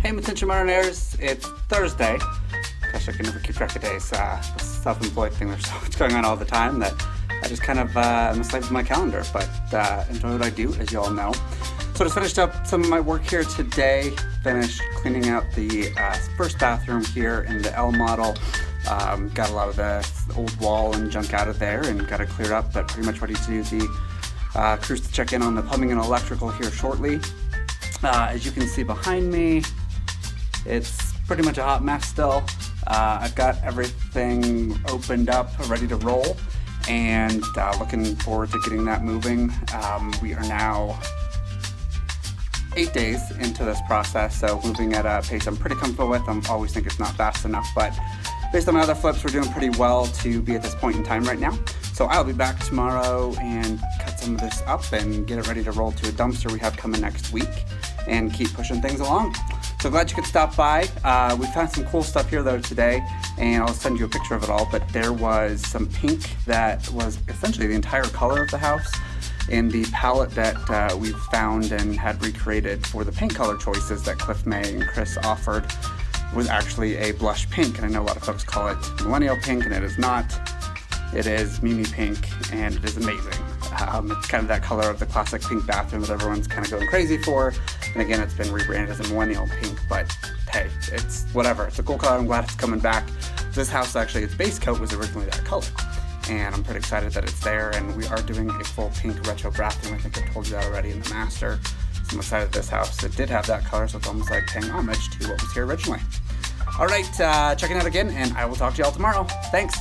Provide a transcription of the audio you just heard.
Hey, attention Mariners, it's Thursday. Gosh, I can never keep track of days. This self-employed thing, there's so much going on all the time that I just kind of am a slave to my calendar, but enjoy what I do, as you all know. So just finished up some of my work here today, finished cleaning out the first bathroom here in the L model. Got a lot of the old wall and junk out of there and got it cleared up, but pretty much ready to do the cruise to check in on the plumbing and electrical here shortly. As you can see behind me, it's pretty much a hot mess still. I've got everything opened up, ready to roll, and looking forward to getting that moving. We are now 8 days into this process, so moving at a pace I'm pretty comfortable with. I always think it's not fast enough, but based on my other flips, we're doing pretty well to be at this point in time right now. So I'll be back tomorrow and cut some of this up and get it ready to roll to a dumpster we have coming next week and keep pushing things along. So glad you could stop by. We found some cool stuff here though today, and I'll send you a picture of it all, but there was some pink that was essentially the entire color of the house, and the palette that we found and had recreated for the paint color choices that Cliff, May, and Chris offered was actually a blush pink, and I know a lot of folks call it millennial pink, and it is not. It is Mimi pink, and it is amazing. It's kind of that color of the classic pink bathroom that everyone's kind of going crazy for. And again, it's been rebranded as a millennial pink, but hey, it's whatever. It's a cool color. I'm glad it's coming back. This house, actually, its base coat was originally that color. And I'm pretty excited that it's there, and we are doing a full pink retro bathroom. I think I told you that already in the master. So I'm excited this house. It did have that color, so it's almost like paying homage to what was here originally. All right, check it out again, and I will talk to you all tomorrow. Thanks.